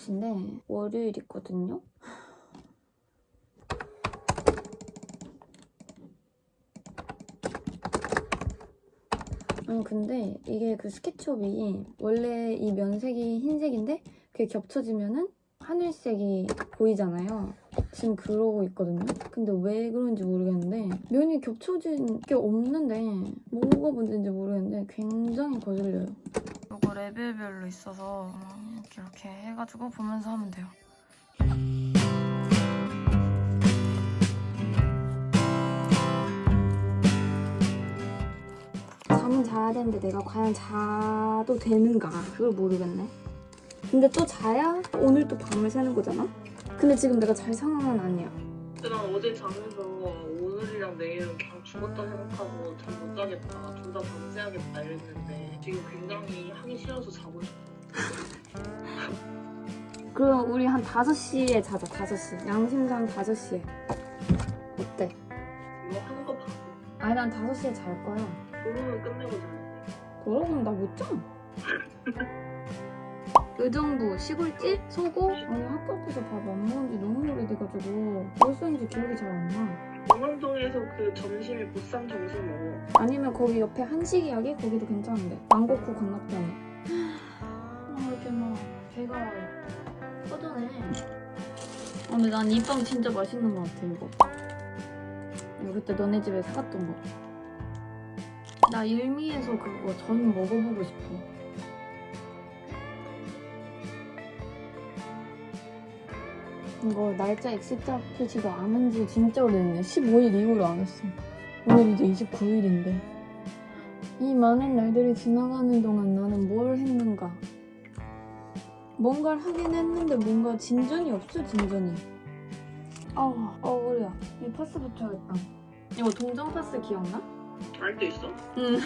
5시인데 월요일 있거든요? 아니 근데 이게 그 스케치업이 원래 이 면색이 흰색인데 그게 겹쳐지면은 하늘색이 보이잖아요. 지금 그러고 있거든요. 근데 왜 그런지 모르겠는데 면이 겹쳐진 게 없는데 뭐가 문제인지 모르겠는데 굉장히 거슬려요. 이거 레벨별로 있어서 이렇게 해가지고 보면서 하면 돼요. 잠은 자야 되는데 내가 과연 자도 되는가 그걸 모르겠네. 근데 또 자야 오늘 또 밤을 새는 거잖아? 근데 지금 내가 잘 상황은 아니야. 근데 난 어제 자면서 오늘이랑 내일은 그냥 죽었다 생각하고 잠 못 자겠다, 둘 다 밤새야겠다 이랬는데 지금 굉장히 하기 싫어서 자고 싶어. 그럼 우리 한 5시에 자자. 5시. 양심상 5시에. 어때? 이거 하는 거 봐도 아니 난 5시에 잘 거야. 도로는 끝내고 자는데. 그러면 나 못 자. 의정부 시골집 소고? 아니 학교 앞에서 밥 안 먹은 지 너무 오래돼가지고 뭘 썼는지 기억이 잘 안 나. 영암동에서 그 점심에 보쌈 점심 먹어. 아니면 거기 옆에 한식 이야기? 거기도 괜찮은데. 왕곡구 건너편에. 이렇게 막 배가 꺼져네. 근데 난 이 빵 진짜 맛있는 것 같아 이거. 이거 그때 너네 집에 사갔던 거. 나 일미에서 그거 전 먹어보고 싶어. 이거 날짜 X자 표시가 안 한 지 진짜 오래됐네. 15일 이후로 안 했어. 오늘 이제 29일인데. 이 많은 날들이 지나가는 동안 나는 뭘 했는가? 뭔가를 하긴 했는데 뭔가 진전이 없어, 진전이. 머리야. 이 파스 붙여야겠다. 이거 동전 파스 기억나? 알도 있어? 응.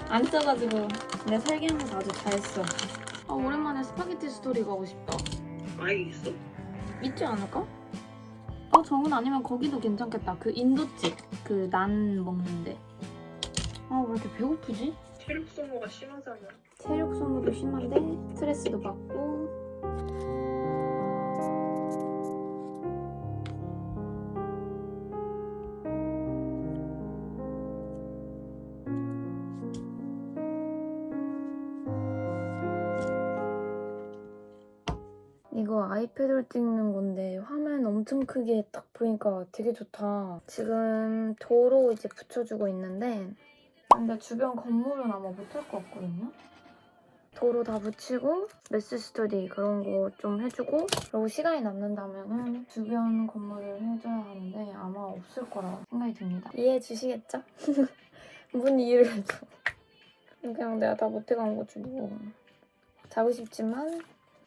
안 써가지고 내가 설계하면서 아주 잘했어. 오랜만에 스파게티 스토리 가고 싶다. 아예 있어? 있지 않을까? 정은 아니면 거기도 괜찮겠다. 그 인도집. 그 난 먹는데. 왜 이렇게 배고프지? 체력 소모가 심하잖아. 체력 소모도 심한데 스트레스도 받고. 이거 아이패드로 찍는 건데 화면 엄청 크게 딱 보니까 되게 좋다. 지금 도로 이제 붙여주고 있는데 근데 주변 건물은 아마 못할 것 같거든요? 도로 다 붙이고 메시 스터디 그런 거 좀 해주고 그리고 시간이 남는다면 주변 건물을 해줘야 하는데 아마 없을 거라 생각이 듭니다. 이해해 주시겠죠? 무슨 이해를 해줘. 그냥 내가 다 못해간 거지 뭐. 자고 싶지만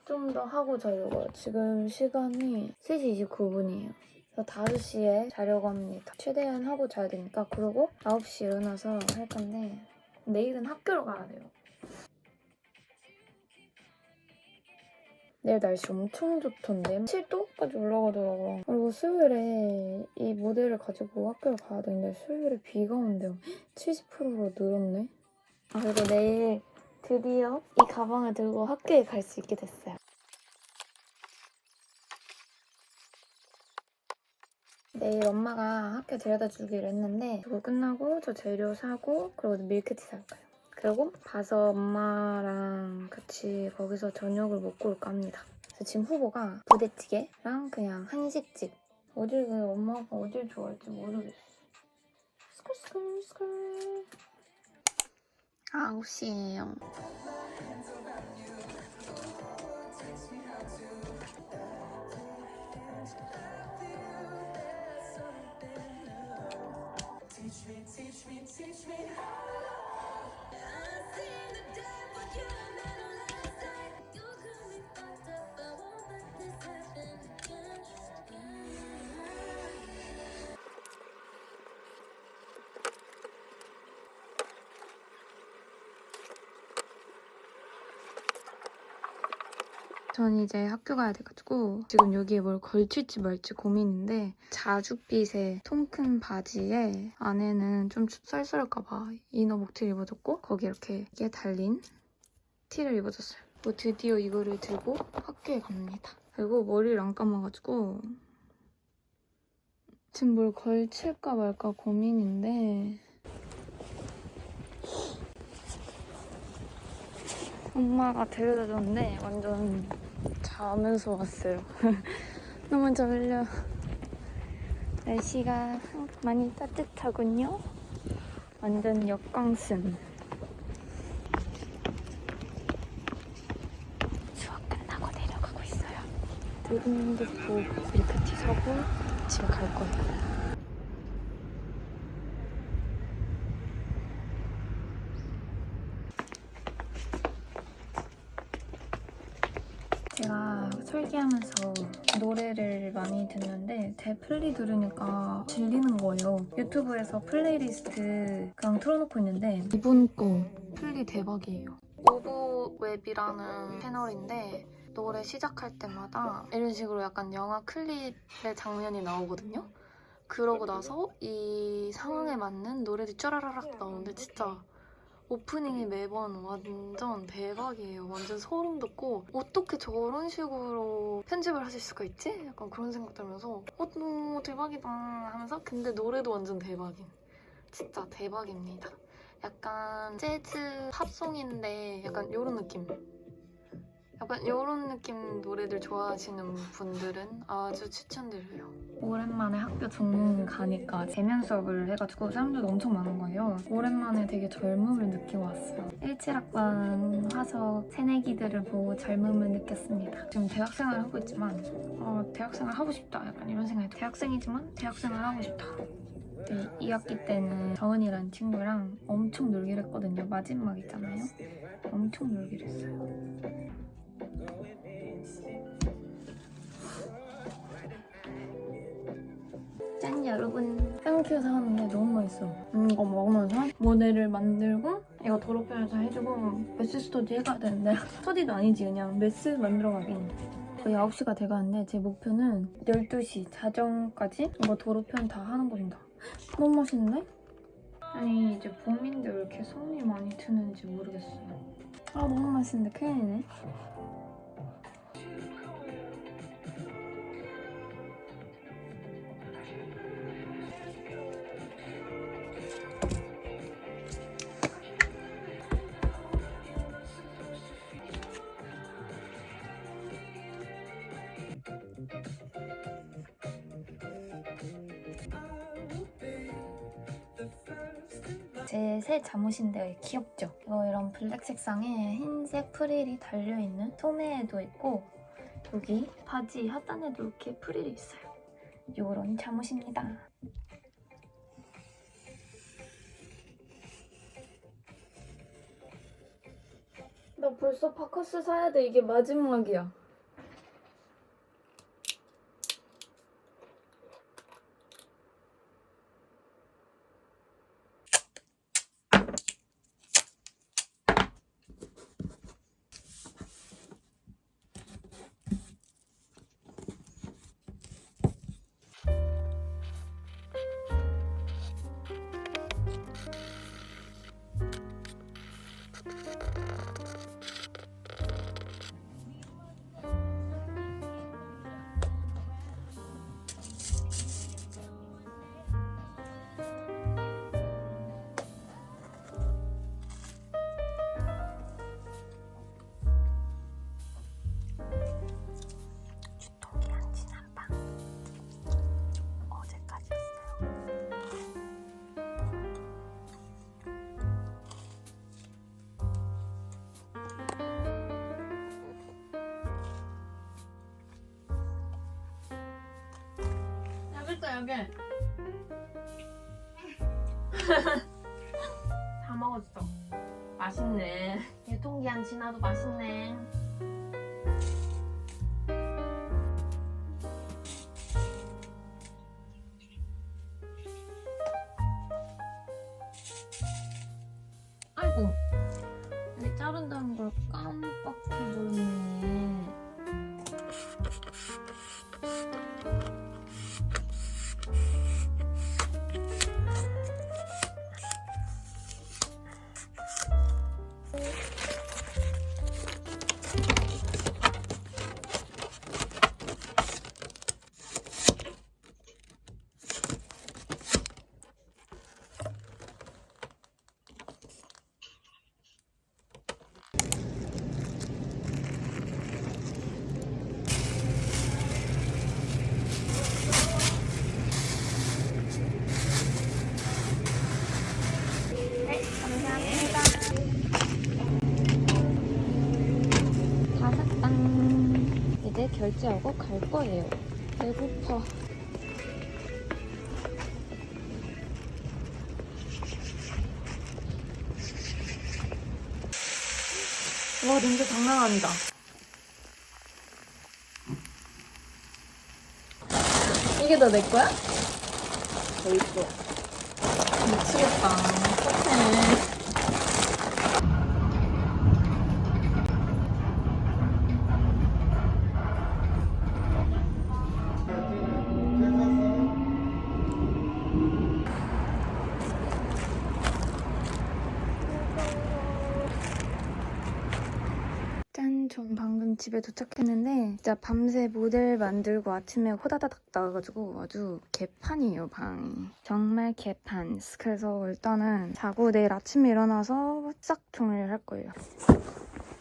좀 더 하고 자려고요. 지금 시간이 3시 29분이에요. 그래서 5시에 자려고 합니다. 최대한 하고 자야 되니까. 그리고 9시에 일어나서 할 건데 내일은 학교로 가야 돼요. 내일 날씨 엄청 좋던데 7도까지 올라가더라고요. 그리고 수요일에 이 모델을 가지고 학교를 가야 되는데 수요일에 비가 온대요. 70%로 늘었네. 그리고 내일 드디어 이 가방을 들고 학교에 갈 수 있게 됐어요. 내일 엄마가 학교 데려다 주기로 했는데 그거 끝나고 저 재료 사고 그리고 밀크티 살 거예요. 그리고 가서 엄마랑 같이 거기서 저녁을 먹고 올까 합니다. 그래서 지금 후보가 부대찌개랑 그냥 한식집. 엄마가 어딜 좋아할지 모르겠어. 스컬스컬스컬. 9시예요. 전 이제 학교 가야 돼가지고 지금 여기에 뭘 걸칠지 말지 고민인데 자줏빛의 통큰 바지에 안에는 좀 쌀쌀할까봐 이너 목티를 입어줬고 거기 이렇게 달린 티를 입어줬어요. 드디어 이거를 들고 학교에 갑니다. 그리고 머리를 안 감아가지고 지금 뭘 걸칠까 말까 고민인데 엄마가 데려다 줬는데 완전 자면서 왔어요. 너무 졸려. 날씨가 많이 따뜻하군요. 완전 역광순. 수업 끝나고 내려가고 있어요. 드림도 보고 밀크티 사고 집에 갈 거예요. 제가 설계하면서 노래를 많이 듣는데 제 플리 들으니까 질리는 거예요. 유튜브에서 플레이리스트 그냥 틀어놓고 있는데 이분 거 플리 대박이에요. 오브웹이라는 채널인데 노래 시작할 때마다 이런 식으로 약간 영화 클립의 장면이 나오거든요. 그러고 나서 이 상황에 맞는 노래들이 쫘라라락 나오는데 진짜 오프닝이 매번 완전 대박이에요. 완전 소름 돋고 어떻게 저런 식으로 편집을 하실 수가 있지? 약간 그런 생각 들면서 너무 대박이다 하면서 근데 노래도 완전 대박인. 진짜 대박입니다. 약간 재즈 팝송인데 약간 이런 느낌. 약간 이런 느낌 노래들 좋아하시는 분들은 아주 추천드려요. 오랜만에 학교 종문 가니까 대면 수업을 해가지고 사람들도 엄청 많은 거예요. 오랜만에 되게 젊음을 느끼고 왔어요. 17학번 화석 새내기들을 보고 젊음을 느꼈습니다. 지금 대학생활을 하고 있지만 대학생활 하고 싶다 약간 이런 생각이 들어요. 대학생이지만 대학생활 하고 싶다. 2학기 때는 정은이라는 친구랑 엄청 놀기로 했거든요. 마지막 있잖아요. 엄청 놀기로 했어요. 짠 여러분, 쌍큐 사왔는데 너무 맛있어. 이거 먹으면서 모델을 만들고 이거 도로편에서 해주고 메스 스터디 해가야 되는데 스터디도 아니지 그냥 메스 만들어 가긴. 거의 9시가 돼가는데 제 목표는 12시 자정까지 이거 도로편 다 하는 겁니다. 너무 맛있는데? 아니 이제 봄인데 왜 이렇게 손이 많이 드는지 모르겠어요. 너무 맛있는데 큰일이네. 제 새 잠옷인데 귀엽죠? 이거 이런 블랙 색상에 흰색 프릴이 달려있는 소매에도 있고 여기 바지 하단에도 이렇게 프릴이 있어요. 요런 잠옷입니다. 나 벌써 파커스 사야 돼. 이게 마지막이야. 여기 다 먹었어. 맛있네. 유통기한 지나도 맛있네. 아이고 여기 자른다는 걸 깜빡해버렸네. 결제하고 갈 거예요. 배고파. 와, 냄새 장난 아니다. 이게 다 내 거야? 더 있어. 미치겠다. 어떡해. 짠! 전 방금 집에 도착했는데 진짜 밤새 모델 만들고 아침에 호다다닥 나와가지고 아주 개판이에요, 방이. 정말 개판. 그래서 일단은 자고 내일 아침에 일어나서 싹 정리를 할 거예요.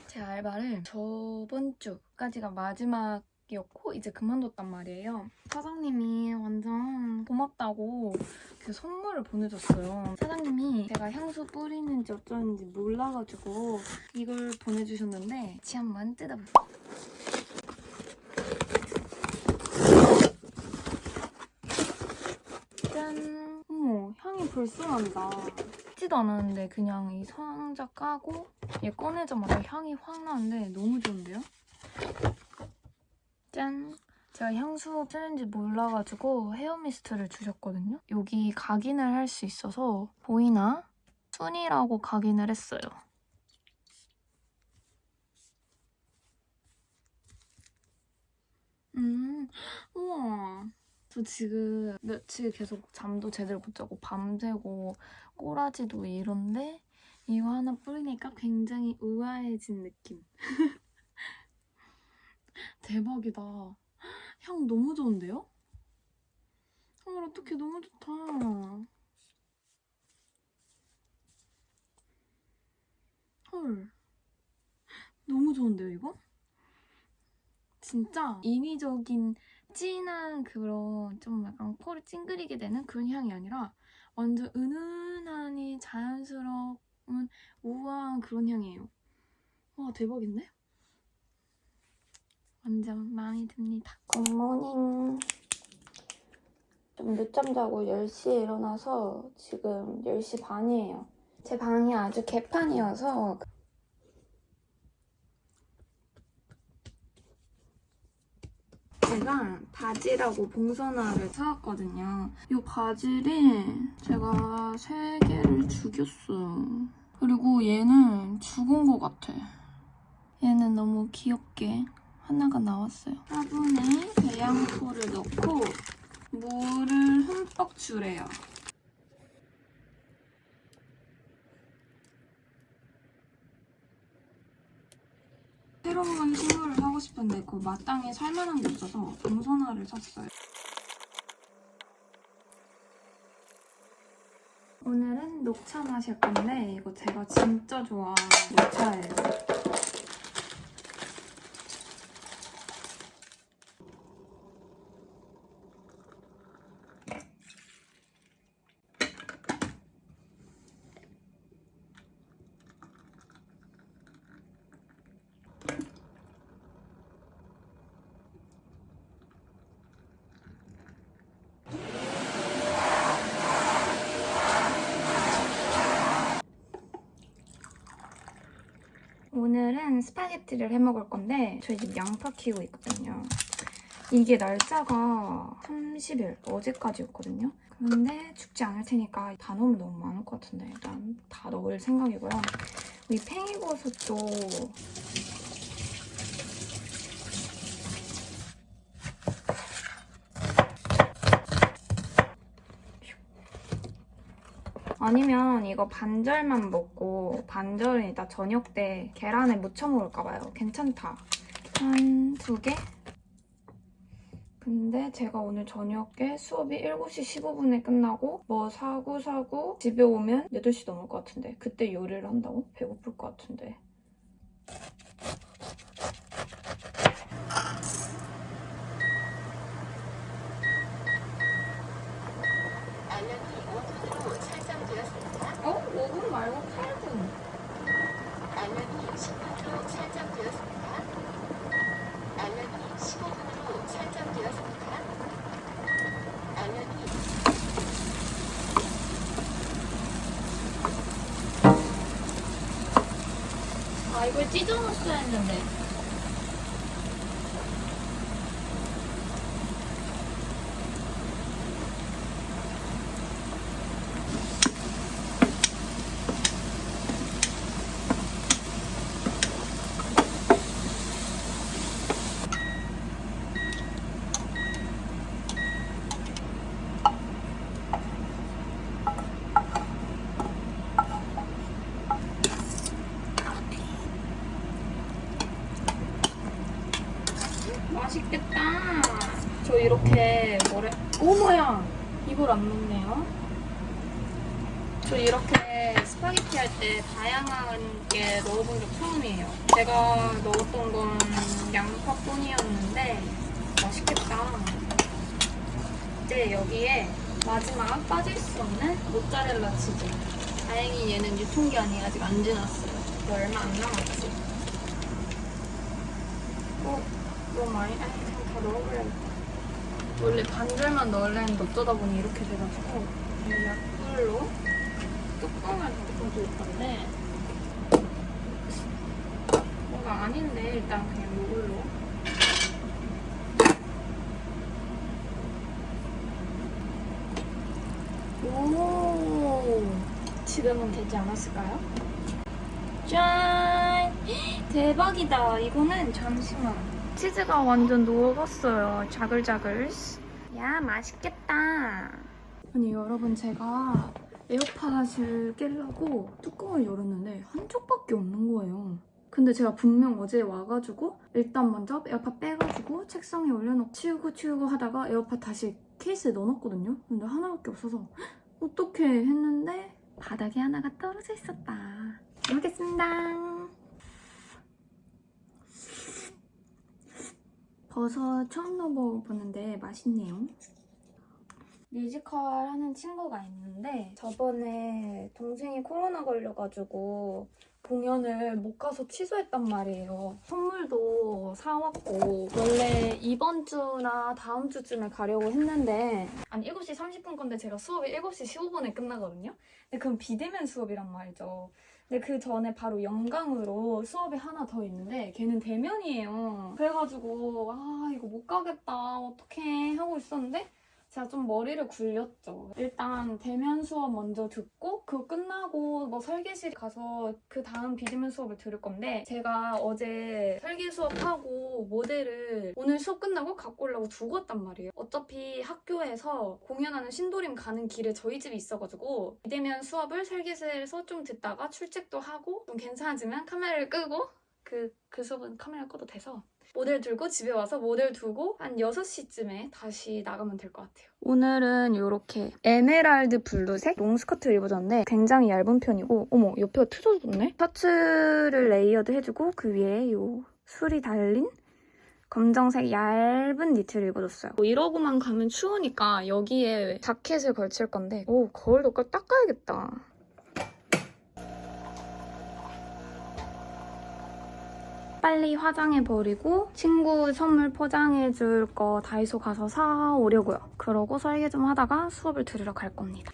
제 알바를 저번 주까지가 마지막이었고 이제 그만뒀단 말이에요. 사장님이 완전 고맙다고 그 선물을 보내줬어요. 사장님이 제가 향수 뿌리는지 어쩌는지 몰라가지고 이걸 보내주셨는데 같이 한번 뜯어볼게요. 짠! 어머, 향이 벌써 난다. 뜯지도 않았는데 그냥 이 상자 까고 얘 꺼내자마자 향이 확 나는데 너무 좋은데요? 짠! 제가 향수 쓰는지 몰라가지고 헤어미스트를 주셨거든요. 여기 각인을 할 수 있어서 보이나? 순이라고 각인을 했어요. 우와. 저 지금 며칠 계속 잠도 제대로 못 자고 밤새고 꼬라지도 이런데 이거 하나 뿌리니까 굉장히 우아해진 느낌. 대박이다. 향 너무 좋은데요? 헐, 어떡해, 너무 좋다. 헐, 너무 좋은데요, 이거? 진짜 인위적인 진한 그런 좀 약간 코를 찡그리게 되는 그런 향이 아니라 완전 은은하니 자연스러운 우아한 그런 향이에요. 와, 대박인데? 완전 마음에 듭니다. 굿모닝. 좀 늦잠 자고 10시에 일어나서 지금 10시 반이에요. 제 방이 아주 개판이어서 제가 바지라고 봉선화를 사왔거든요. 이 바지를 제가 3개를 죽였어요. 그리고 얘는 죽은 것 같아. 얘는 너무 귀엽게 하나가 나왔어요. 화분에 배양토를 넣고 물을 흠뻑 주래요. 새로운 식물을 사고 싶은데 그 마땅히 살만한 게 없어서 봉선화를 샀어요. 오늘은 녹차 마실 건데 이거 제가 진짜 좋아하는 녹차예요. 오늘은 스파게티를 해 먹을 건데 저희 집 양파 키우고 있거든요. 이게 날짜가 30일, 어제까지였거든요. 근데 죽지 않을 테니까 다 넣으면 너무 많을 것 같은데 일단 다 넣을 생각이고요. 이 팽이버섯도 아니면 이거 반절만 먹고 반절은 이따 저녁 때 계란에 무쳐 먹을까 봐요. 괜찮다. 한 2개? 근데 제가 오늘 저녁에 수업이 7시 15분에 끝나고 뭐 사고 집에 오면 8시 넘을 것 같은데 그때 요리를 한다고? 배고플 것 같은데. 알람이 5분으로 설정되었습니다. 5분 말고 8분. 알람이 10분으로 설정되었습니다. 알람이 15분 아, 이걸 찢어 놓았어야 했는데. 맛있겠다. 저 이렇게 어머야! 이걸 안 넣네요. 저 이렇게 스파게티 할 때 다양한 게 넣어본 적 처음이에요. 제가 넣었던 건 양파뿐이었는데 맛있겠다. 이제 여기에 마지막 빠질 수 없는 모짜렐라 치즈. 다행히 얘는 유통기한이 아직 안 지났어요. 얼마 안 남았지. 너무 많이? 아니, 그냥 다 넣어버려야겠다. 원래 반절만 넣으려 했는데 어쩌다 보니 이렇게 돼가지고 약불로 뚜껑을 덮어줄 건데 뭔가 아닌데 일단 그냥 이걸로 오, 지금은 되지 않았을까요? 짠! 대박이다. 이거는 잠시만. 치즈가 완전 녹았어요. 자글자글. 야, 맛있겠다. 아니 여러분, 제가 에어팟을 끼려고 뚜껑을 열었는데 한쪽밖에 없는 거예요. 근데 제가 분명 어제 와가지고 일단 먼저 에어팟 빼가지고 책상에 올려놓고 치우고 하다가 에어팟 다시 케이스에 넣어놨거든요. 근데 하나밖에 없어서 어떡해 했는데 바닥에 하나가 떨어져 있었다. 먹겠습니다. 버섯 처음 넣어보는데 맛있네요. 뮤지컬 하는 친구가 있는데 저번에 동생이 코로나 걸려가지고 공연을 못 가서 취소했단 말이에요. 선물도 사왔고 원래 이번 주나 다음 주쯤에 가려고 했는데 아니 7시 30분 건데 제가 수업이 7시 15분에 끝나거든요. 근데 그건 비대면 수업이란 말이죠. 근데 그 전에 바로 영강으로 수업이 하나 더 있는데 걔는 대면이에요. 그래가지고 아 이거 못 가겠다 어떡해 하고 있었는데 제가 좀 머리를 굴렸죠. 일단 대면 수업 먼저 듣고 그거 끝나고 뭐 설계실 가서 그 다음 비대면 수업을 들을 건데 제가 어제 설계 수업하고 모델을 오늘 수업 끝나고 갖고 오려고 두고 왔단 말이에요. 어차피 학교에서 공연하는 신도림 가는 길에 저희 집이 있어가지고 비대면 수업을 설계실에서 좀 듣다가 출첵도 하고 좀 괜찮아지면 카메라를 끄고 그 수업은 카메라 꺼도 돼서 모델 들고 집에 와서 모델 두고 한 6시쯤에 다시 나가면 될 것 같아요. 오늘은 이렇게 에메랄드 블루색 롱스커트를 입어줬는데 굉장히 얇은 편이고 어머 옆에가 트져졌네? 셔츠를 레이어드 해주고 그 위에 이 술이 달린 검정색 얇은 니트를 입어줬어요. 이러고만 가면 추우니까 여기에 자켓을 걸칠 건데 오 거울도 닦아야겠다. 빨리 화장해버리고 친구 선물 포장해줄 거 다이소 가서 사오려고요. 그러고 설계 좀 하다가 수업을 들으러 갈 겁니다.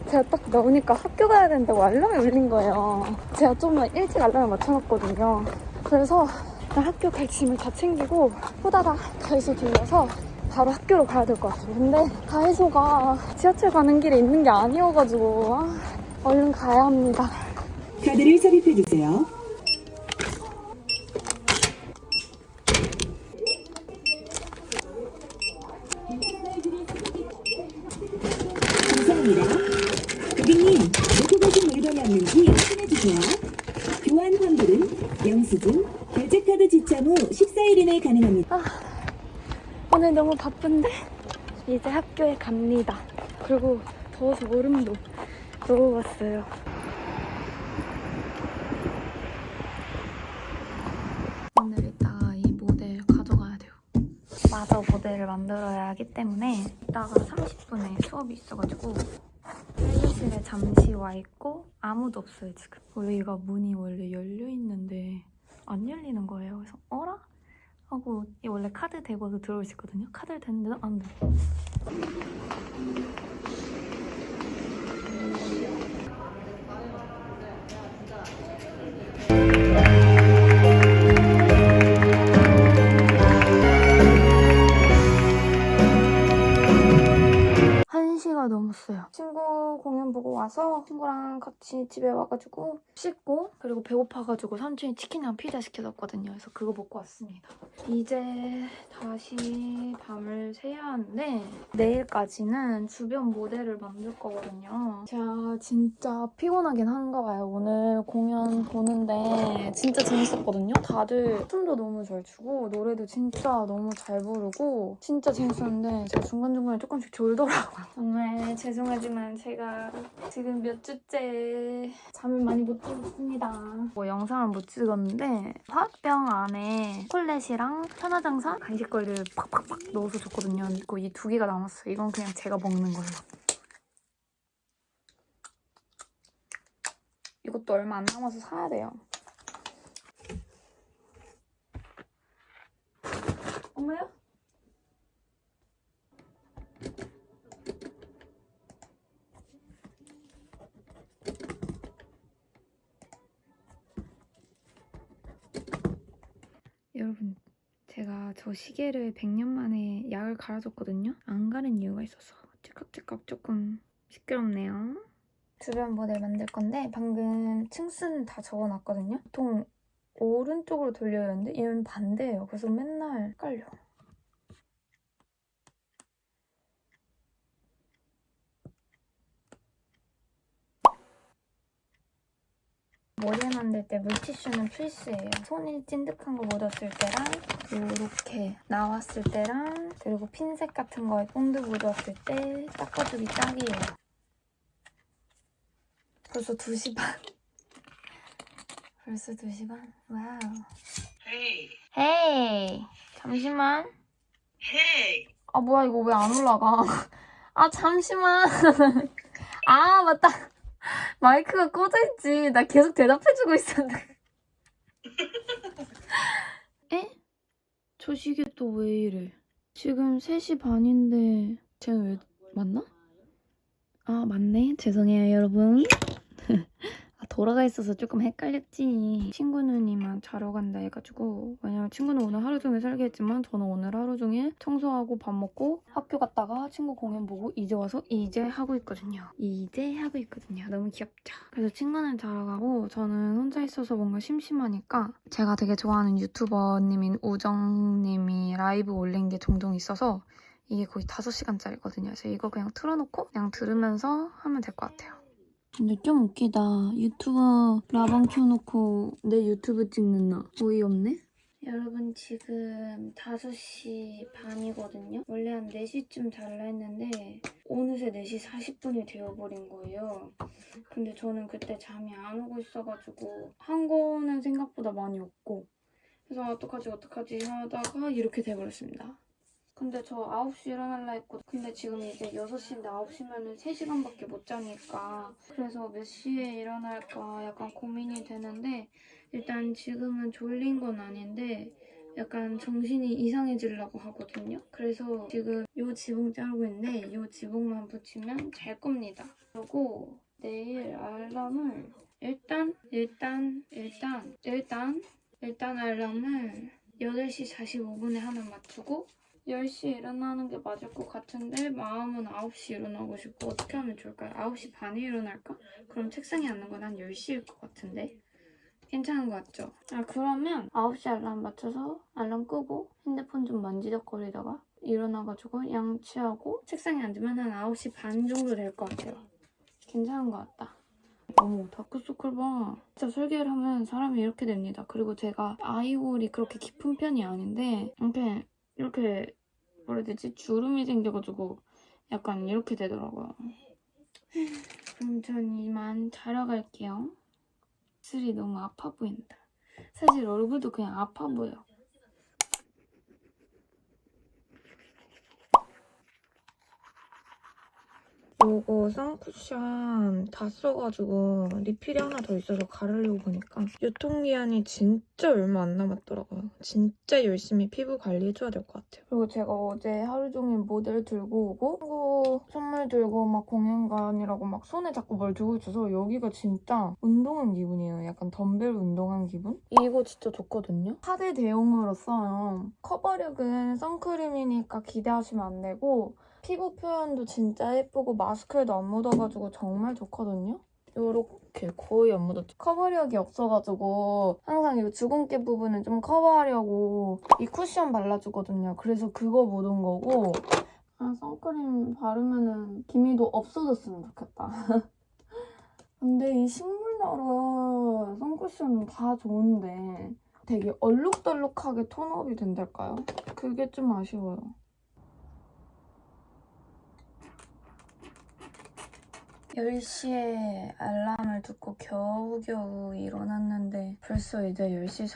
제가 딱 나오니까 학교 가야 된다고 알람이 울린 거예요. 제가 좀 일찍 알람을 맞춰놨거든요. 그래서 학교 갈 짐을 다 챙기고 후다닥 다이소 들려서 바로 학교로 가야 될 것 같아요. 근데 다이소가 지하철 가는 길에 있는 게 아니어가지고 얼른 가야 합니다. 카드를 삽입해주세요. 감사합니다. 고객님, 놓고 가신 물건이 없는지 확인해주세요. 교환 환불은 영수증, 결제카드 지참 후 14일 이내 가능합니다. 오늘 너무 바쁜데 이제 학교에 갑니다. 그리고 더워서 얼음도 넣어봤어요. 오늘 이따가 이 모델 가져가야 돼요. 마저 모델을 만들어야 하기 때문에 이따가 30분에 수업이 있어가지고 회의실에 잠시 와 있고 아무도 없어요 지금. 여기가 문이 원래 열려있는데 안 열리는 거예요. 그래서 어라? 하고 이 원래 카드 대고서 들어올 수 있거든요. 카드를 댔는데도 안 돼. 1시가 넘었어요. 친구 공연 보고 와서 친구랑 같이 집에 와가지고 씻고 그리고 배고파가지고 삼촌이 치킨이랑 피자 시켜줬거든요. 그래서 그거 먹고 왔습니다. 이제 다시 밤을 새야 하는데 내일까지는 주변 모델을 만들 거거든요. 제가 진짜 피곤하긴 한가 봐요. 오늘 공연 보는데 진짜 재밌었거든요. 다들 춤도 너무 잘 추고 노래도 진짜 너무 잘 부르고 진짜 재밌었는데 제가 중간중간에 조금씩 졸더라고요. 정말 죄송하지만 제가 지금 몇 주째 잠을 많이 못 자겠습니다. 뭐 영상을 못 찍었는데 화병 안에 초콜릿이랑 천하장사 간식거리를 팍팍팍 넣어서 줬거든요. 그리고 이 2개가 남았어요. 이건 그냥 제가 먹는 걸로. 이것도 얼마 안 남아서 사야 돼요. 엄마야? 여러분, 제가 저 시계를 100년 만에 약을 갈아줬거든요. 안 가는 이유가 있어서 찌깍찌깍 조금 시끄럽네요. 주변 모델 만들 건데 방금 층수는 다 적어놨거든요. 보통 오른쪽으로 돌려야 하는데 얘는 반대예요. 그래서 맨날 헷갈려. 머리 만들 때 물티슈는 필수예요. 손이 찐득한 거 묻었을 때랑 이렇게 나왔을 때랑 그리고 핀셋 같은 거에 본드 묻었을 때 닦아주기 딱이에요. 벌써 2시 반. 벌써 2시 반? 와우. 헤이. 헤이. 잠시만. 헤이. 아 뭐야 이거 왜 안 올라가. 아 잠시만. 아 맞다. 마이크가 꺼져 있지. 나 계속 대답해주고 있었는데. 에? 저 시계 또 왜 이래? 지금 3시 반인데 쟤는 왜 맞나? 아 맞네. 죄송해요 여러분. 아, 돌아가 있어서 조금 헷갈렸지. 친구는 이만 자러 간다 해가지고 왜냐면 친구는 오늘 하루 종일 살게 했지만 저는 오늘 하루 종일 청소하고 밥 먹고 학교 갔다가 친구 공연 보고 이제 와서 이제 하고 있거든요. 너무 귀엽죠? 그래서 친구는 자러 가고 저는 혼자 있어서 뭔가 심심하니까 제가 되게 좋아하는 유튜버님인 우정님이 라이브 올린 게 종종 있어서 이게 거의 5시간짜리거든요. 그래서 이거 그냥 틀어놓고 그냥 들으면서 하면 될 것 같아요. 근데 좀 웃기다. 유튜버 라방 켜놓고 내 유튜브 찍는 나. 어이없네? 여러분 지금 5시 반이거든요. 원래 한 4시쯤 잘라 했는데 어느새 4시 40분이 되어버린 거예요. 근데 저는 그때 잠이 안 오고 있어가지고 한 거는 생각보다 많이 없고 그래서 어떡하지 하다가 이렇게 돼버렸습니다. 근데 저 9시 일어날라 했거든. 근데 지금 이제 6시인데 9시면은 3시간밖에 못 자니까 그래서 몇 시에 일어날까 약간 고민이 되는데 일단 지금은 졸린 건 아닌데 약간 정신이 이상해지려고 하거든요. 그래서 지금 요 지붕 자르고 있는데 요 지붕만 붙이면 잘 겁니다. 그리고 내일 알람을 일단 알람을 8시 45분에 하나 맞추고 10시에 일어나는 게 맞을 것 같은데 마음은 9시에 일어나고 싶고 어떻게 하면 좋을까요? 9시 반에 일어날까? 그럼 책상에 앉는 건 한 10시일 것 같은데 괜찮은 것 같죠? 아 그러면 9시 알람 맞춰서 알람 끄고 핸드폰 좀 만지작거리다가 일어나가지고 양치하고 책상에 앉으면 한 9시 반 정도 될 것 같아요. 괜찮은 것 같다. 어머 다크서클 봐. 진짜 설계를 하면 사람이 이렇게 됩니다. 그리고 제가 아이홀이 그렇게 깊은 편이 아닌데 이렇게 뭐라 해야 되지? 주름이 생겨가지고 약간 이렇게 되더라고요. 그럼 전 이만 자러 갈게요. 입술이 너무 아파 보인다. 사실 얼굴도 그냥 아파 보여. 요거 선쿠션 다 써가지고 리필이 하나 더 있어서 가르려고 보니까 유통기한이 진짜 얼마 안 남았더라고요. 진짜 열심히 피부 관리해줘야 될 것 같아요. 그리고 제가 어제 하루 종일 모델 들고 오고 친구 친구 선물 들고 막 공연 가니라고 막 손에 자꾸 뭘 들고 있어서 여기가 진짜 운동한 기분이에요. 약간 덤벨 운동한 기분? 이거 진짜 좋거든요? 파데 대용으로 써요. 커버력은 선크림이니까 기대하시면 안 되고 피부 표현도 진짜 예쁘고 마스크에도 안 묻어가지고 정말 좋거든요? 요렇게 거의 안 묻었죠. 커버력이 없어가지고 항상 이 주근깨 부분은 좀 커버하려고 이 쿠션 발라주거든요. 그래서 그거 묻은 거고 선크림 바르면은 기미도 없어졌으면 좋겠다. 근데 이 식물나라 선쿠션은 다 좋은데 되게 얼룩덜룩하게 톤업이 된달까요? 그게 좀 아쉬워요. 10시에 알람을 듣고 겨우겨우 일어났는데 벌써 이제 10시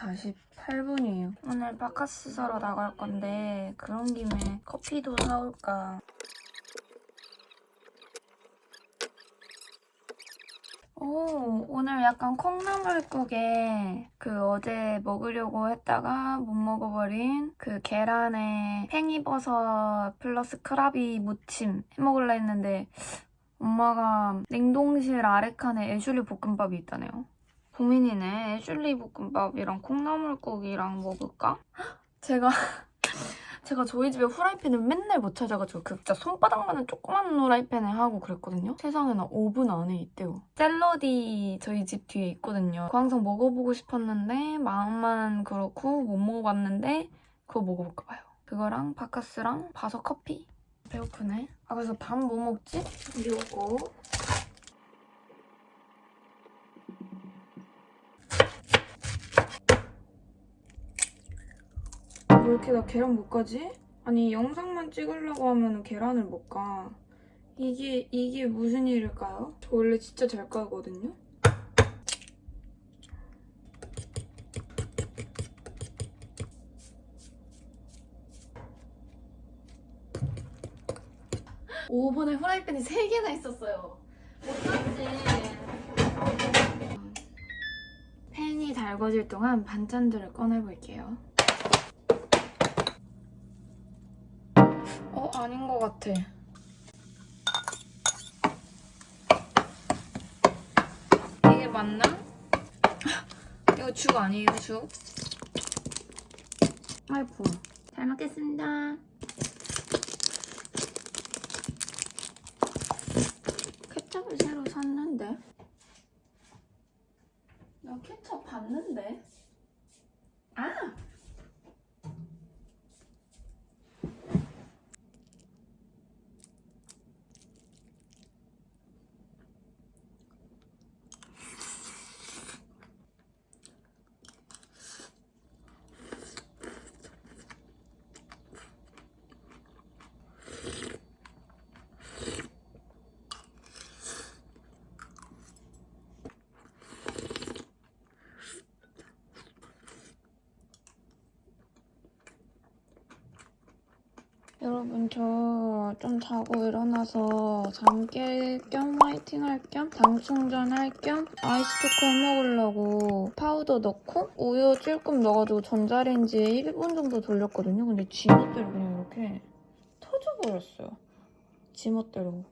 48분이에요. 오늘 바카스 사러 나갈 건데 그런 김에 커피도 사올까. 오늘 약간 콩나물국에 그 어제 먹으려고 했다가 못 먹어버린 그 계란에 팽이버섯 플러스 크라비 무침 해먹으려 했는데 엄마가 냉동실 아래 칸에 애슐리 볶음밥이 있다네요. 고민이네. 애슐리 볶음밥이랑 콩나물국이랑 먹을까? 제가 저희 집에 후라이팬을 맨날 못 찾아가지고 그 진짜 손바닥만한 조그만 후라이팬에 하고 그랬거든요. 세상에나 5분 안에 있대요. 샐러디 저희 집 뒤에 있거든요. 그거 항상 먹어보고 싶었는데 마음만 그렇고 못 먹어봤는데 그거 먹어볼까 봐요. 그거랑 바카스랑 바서 커피. 배고프네. 그래서 밥 뭐 먹지? 요거. 왜 이렇게 나 계란 못 가지? 아니 영상만 찍으려고 하면 계란을 못 가. 이게 무슨 일일까요? 저 원래 진짜 잘 까거든요? 오븐에 후라이팬이 3개나 있었어요. 어떡하지? 팬이 달궈질 동안 반찬들을 꺼내볼게요. 아닌 것 같아. 이게 맞나? 이거 죽 아니에요, 죽? 아이고, 잘 먹겠습니다. 케첩을 새로 샀는데? 나 케첩 봤는데? 아! 여러분 저 좀 자고 일어나서 잠 깰 겸 화이팅 할 겸 당 충전할 겸 아이스 초코 해먹으려고 파우더 넣고 우유 조금 넣어가지고 전자레인지에 1분 정도 돌렸거든요. 근데 지멋대로 그냥 이렇게 터져버렸어요. 지멋대로.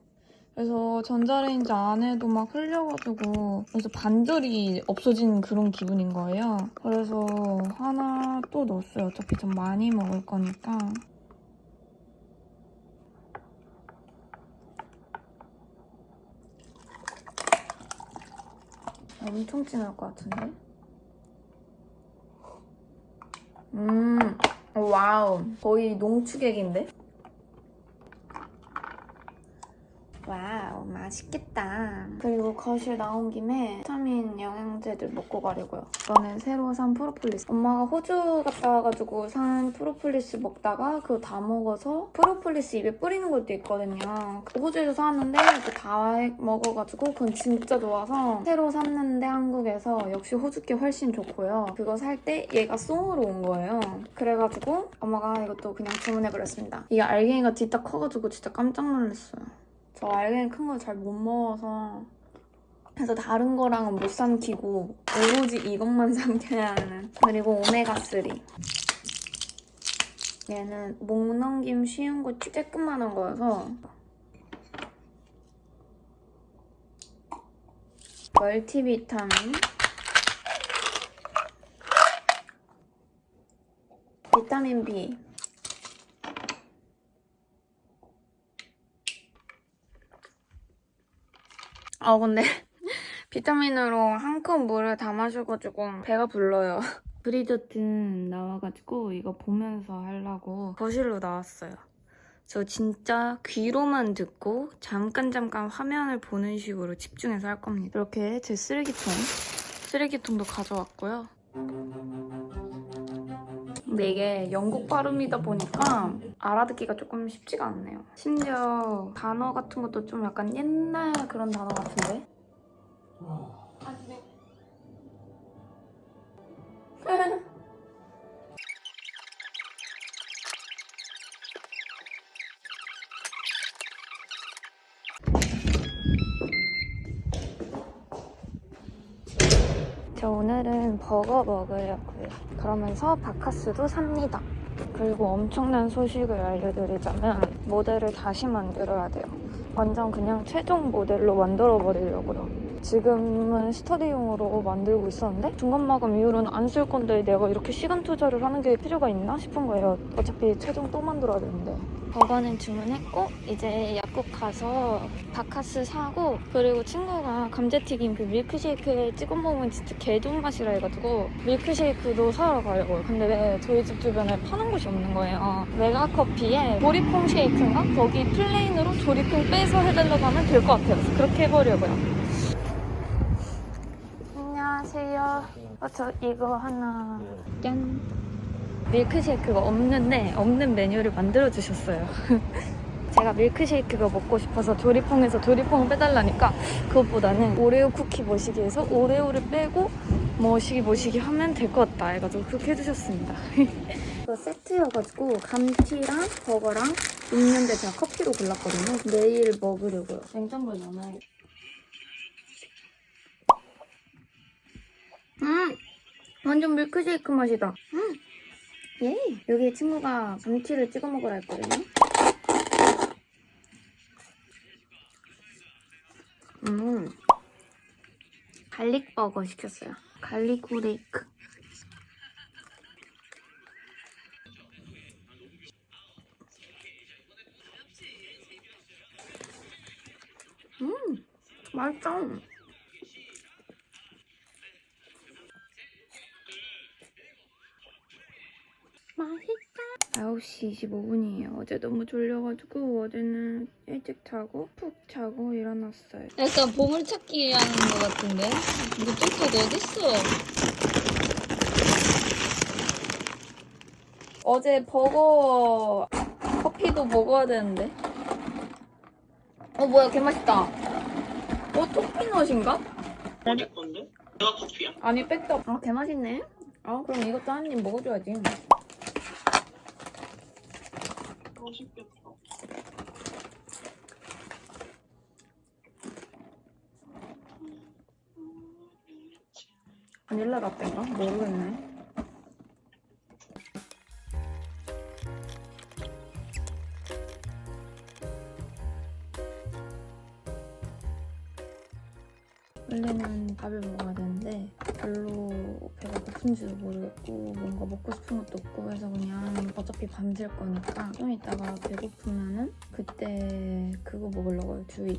그래서 전자레인지 안에도 막 흘려가지고 그래서 반절이 없어진 그런 기분인 거예요. 그래서 하나 또 넣었어요. 어차피 좀 많이 먹을 거니까. 엄청 진할 것 같은데? 와우. 거의 농축액인데? 와우, 맛있겠다. 그리고 거실 나온 김에 비타민 영양제들 먹고 가려고요. 이거는 새로 산 프로폴리스. 엄마가 호주 갔다 와가지고 산 프로폴리스 먹다가 그거 다 먹어서 프로폴리스 입에 뿌리는 것도 있거든요. 호주에서 사왔는데 그거 다 먹어가지고 그건 진짜 좋아서 새로 샀는데 한국에서 역시 호주게 훨씬 좋고요. 그거 살 때 얘가 송으로 온 거예요. 그래가지고 엄마가 이것도 그냥 주문해버렸습니다. 이게 알갱이가 뒤딱 커가지고 진짜 깜짝 놀랐어요. 저 알갱이 큰 거 잘 못 먹어서 그래서 다른 거랑은 못 삼키고 오로지 이것만 삼켜야 하는. 그리고 오메가3 얘는 목 넘김 쉬운 거 조금만한 거여서 멀티비타민, 비타민 B, 근데 비타민으로 한 컵 물을 다 마셔가지고 배가 불러요. 브리저튼 나와가지고 이거 보면서 하려고 거실로 나왔어요. 저 진짜 귀로만 듣고 잠깐 화면을 보는 식으로 집중해서 할 겁니다. 이렇게 제 쓰레기통도 가져왔고요. 근데 이게 영국 발음이다 보니까 알아듣기가 조금 쉽지가 않네요. 심지어 단어 같은 것도 좀 약간 옛날 그런 단어 같은데? 저 오늘은 버거 먹으려고요. 그러면서 바카스도 삽니다. 그리고 엄청난 소식을 알려드리자면 모델을 다시 만들어야 돼요. 완전 그냥 최종 모델로 만들어버리려고요. 지금은 스터디용으로 만들고 있었는데 중간 마감 이후로는 안 쓸 건데 내가 이렇게 시간 투자를 하는 게 필요가 있나 싶은 거예요. 어차피 최종 또 만들어야 되는데. 버거는 주문했고 이제 약국 가서 바카스 사고, 그리고 친구가 감자튀김 그 밀크쉐이크에 찍어 먹으면 진짜 개돈 맛이라 해가지고 밀크쉐이크도 사러 가려고요. 근데 왜 저희 집 주변에 파는 곳이 없는 거예요. 메가커피에 조리퐁 쉐이크인가? 거기 플레인으로 조리퐁 빼서 해달라고 하면 될 것 같아요. 그래서 그렇게 해보려고요. 안녕하세요. 저 이거 하나 짠. 밀크쉐이크가 없는 메뉴를 만들어주셨어요. 제가 밀크쉐이크가 먹고 싶어서 조리퐁에서 조리퐁을 빼달라니까 그것보다는 오레오 쿠키 머시기에서 오레오를 빼고 머시기 하면 될 것 같다 해가지고 그렇게 해주셨습니다. 이거 세트여가지고 감튀랑 버거랑 있는데 제가 커피로 골랐거든요. 내일 먹으려고요. 냉장고에 넣어놔야겠다. 완전 밀크쉐이크 맛이다. 예! 여기 친구가 감튀를 찍어 먹으라 했거든요. 갈릭버거 시켰어요. 갈릭 후레이크. 맛있다. 맛있다. 9시 25분이에요. 어제 너무 졸려가지고 어제는 일찍 자고 푹 자고 일어났어요. 약간 보물찾기 하는 것 같은데? 이거 쫓아가 어딨어? 어제 버거 커피도 먹어야 되는데. 뭐야, 개맛있다. 토피넛인가? 어디 건데? 내가 커피야? 아니, 백도. 개맛있네. 그럼 이것도 한 입 먹어줘야지. 맛있겠다. 바닐라 라떼인가? 모르겠네. 원래는 밥을 먹어야 되는데 별로 배가 고픈지도 모르겠고 뭔가 먹고 싶은 것도 없고 해서 그냥 어차피 밤샐 거니까 좀 이따가 배고프면은 그때 그거 먹으려고요. 주위.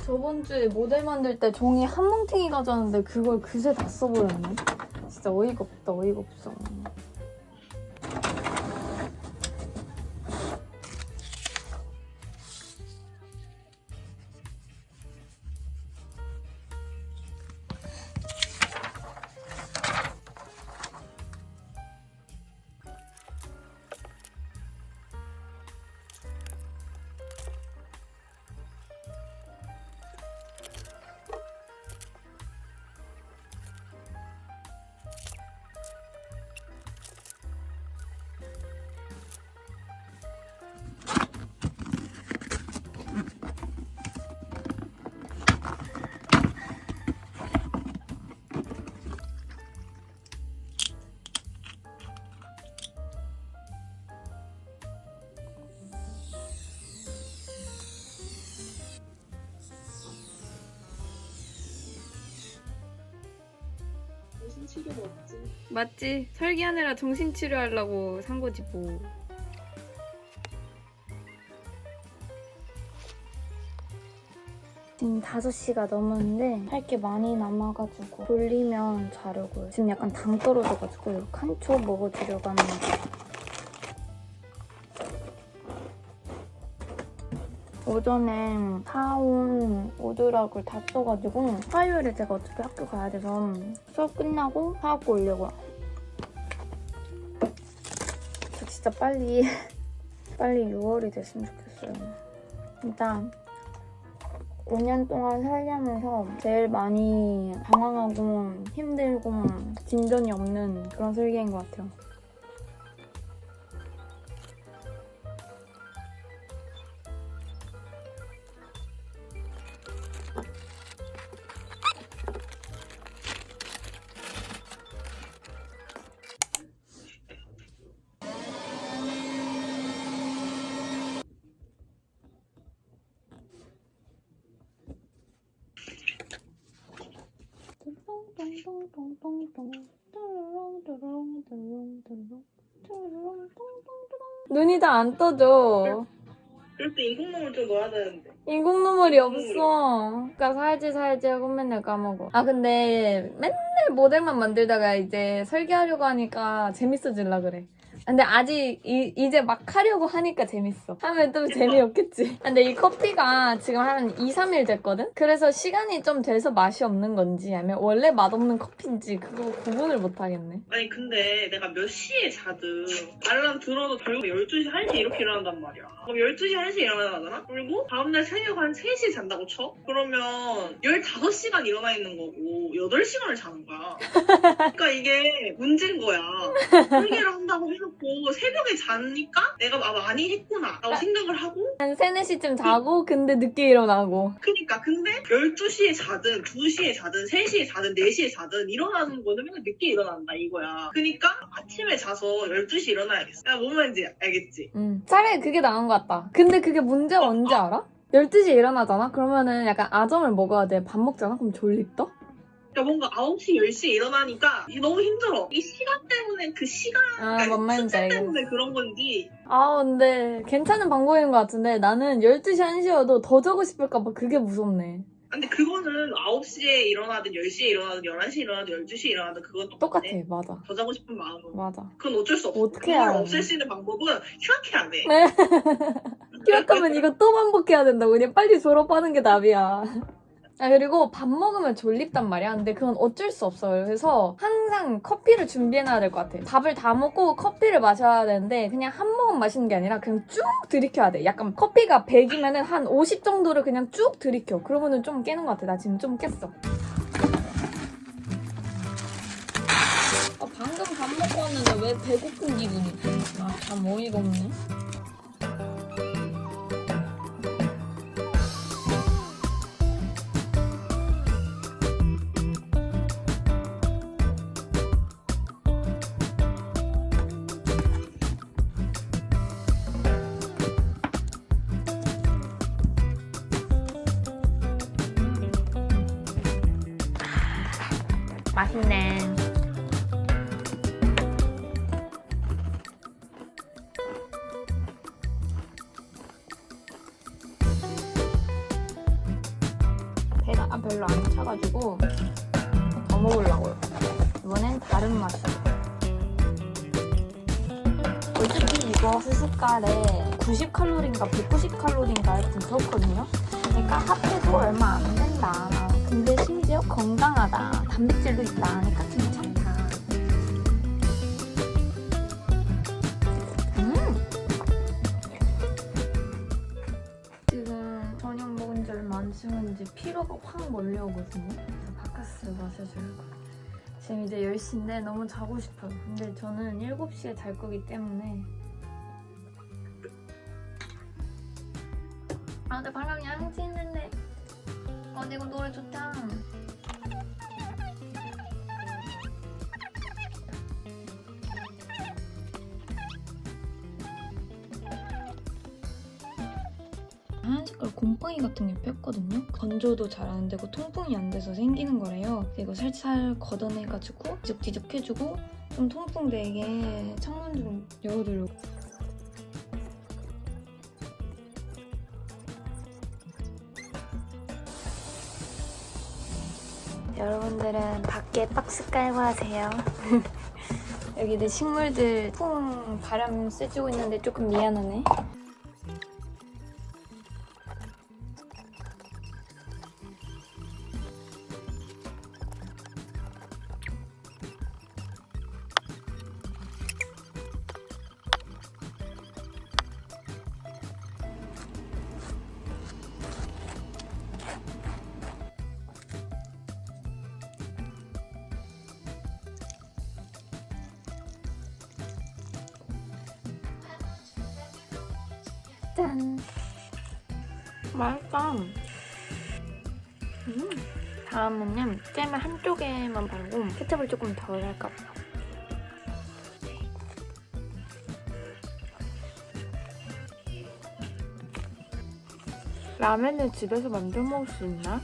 저번 주에 모델 만들 때 종이 한 뭉탱이 가져왔는데 그걸 그새 다 써버렸네. 진짜 어이가 없다, 어이가 없어. 정신치료 맞지? 맞지? 설계하느라 정신치료하려고 산 거지 뭐. 지금 5시가 넘었는데 할 게 많이 남아가지고 졸리면 자려고요. 지금 약간 당 떨어져가지고 칸초 먹어주려고 합니다. 오전에 사온 오드락을 다 써가지고 화요일에 제가 어차피 학교 가야 돼서 수업 끝나고 사갖고 오려고요. 저 진짜 빨리 6월이 됐으면 좋겠어요. 일단 5년 동안 살려면서 제일 많이 방황하고 힘들고 진전이 없는 그런 설계인 것 같아요. 눈이 다 안 떠져. 그럴 때 인공눈물 좀 넣어야 되는데. 인공 눈물이 없어. 그러니까 살지 하고 맨날 까먹어. 아 근데 맨날 모델만 만들다가 이제 설계하려고 하니까 재밌어질라 그래. 근데 아직 이제 막 하려고 하니까 재밌어. 하면 또 재미없겠지. 근데 이 커피가 지금 한 2-3일 됐거든? 그래서 시간이 좀 돼서 맛이 없는 건지 아니면 원래 맛없는 커피인지 그거 구분을 못 하겠네. 아니 근데 내가 몇 시에 자든 알람 들어도 결국 12시, 1시 이렇게 일어난단 말이야. 그럼 12시, 1시에 일어나잖아? 그리고 다음날 새벽 한 3시에 잔다고 쳐? 그러면 15시간 일어나 있는 거고 8시간을 자는 거야. 그러니까 이게 문제인 거야. 설계를 한다고 해놓고 새벽에 자니까 내가 많이 했구나 라고 생각을 하고 한 3-4시쯤 자고 근데 늦게 일어나고. 그니까 근데 12시에 자든 2시에 자든 3시에 자든 4시에 자든 일어나는 거는 맨날 늦게 일어난다 이거야. 그니까 아침에 자서 12시에 일어나야겠어. 야, 뭔 말인지 알겠지? 차라리 그게 나은 것 같다. 근데 그게 문제가 뭔지 알아? 12시에 일어나잖아? 그러면은 약간 아점을 먹어야 돼. 밥 먹잖아? 그럼 졸립다? 그러니까 뭔가 9시, 10시에 일어나니까 이게 너무 힘들어. 이 시간 때문에 그 시간 아, 뭔 말인지 숫자 알겠어. 때문에 그런 건지 아, 근데 괜찮은 방법인 것 같은데 나는 12시, 1시여도 더 자고 싶을까봐 그게 무섭네. 근데 그거는 9시에 일어나든 10시에 일어나든 11시에 일어나든 12시에 일어나든 그건 똑같아, 똑같네. 맞아. 더 자고 싶은 마음은. 맞아. 그건 어쩔 수 없어. 어떻게 해야 그걸 하니? 없앨 수 있는 방법은 휴학해야 돼. 네. 휴학하면 이거 또 반복해야 된다고. 그냥 빨리 졸업하는 게 답이야. 아, 그리고 밥 먹으면 졸립단 말이야. 근데 그건 어쩔 수 없어요. 그래서 항상 커피를 준비해놔야 될 것 같아. 밥을 다 먹고 커피를 마셔야 되는데 그냥 한 모금 마시는 게 아니라 그냥 쭉 들이켜야 돼. 약간 커피가 100이면은 한 50 정도를 그냥 쭉 들이켜. 그러면은 좀 깨는 것 같아. 나 지금 좀 깼어. 방금 밥 먹고 왔는데 왜 배고픈 기분이지? 아, 참 어이가 없네. 맛있네. 배가 별로 안 차가지고 더 먹으려고요. 이번엔 다른 맛으로. 솔직히 이거 스숟갈에 90칼로리인가 190칼로리인가 하여튼 그렇거든요. 그러니까 합해도 얼마 안 된다. 근데 심지어 건강하다. 단백질도 있다. 하니까 괜찮다. 지금 저녁 먹은 지 얼마 안 지났는지 피로가 확 몰려오거든요. 그래서 바카스를 마셔주려고. 지금 이제 10시인데 너무 자고 싶어요. 근데 저는 7시에 잘 거기 때문에 아, 근데 방금 양치 했는데 이거 노래 좋다. 하얀 색깔 곰팡이 같은 게 폈거든요. 건조도 잘 안 되고 통풍이 안 돼서 생기는 거래요. 이거 살살 걷어내가지고 뒤적뒤적 해주고 좀 통풍 되게 창문 좀 열어두려고. 여러분들은 밖에 박스 깔고 하세요. 여기 내 식물들 풍 바람 쐬주고 있는데 조금 미안하네. 짠! 맛있다. 다음은요, 잼을 한쪽에만 바르고 케첩을 조금 덜 할까 봐요. 라면을 집에서 만들어 먹을 수 있나?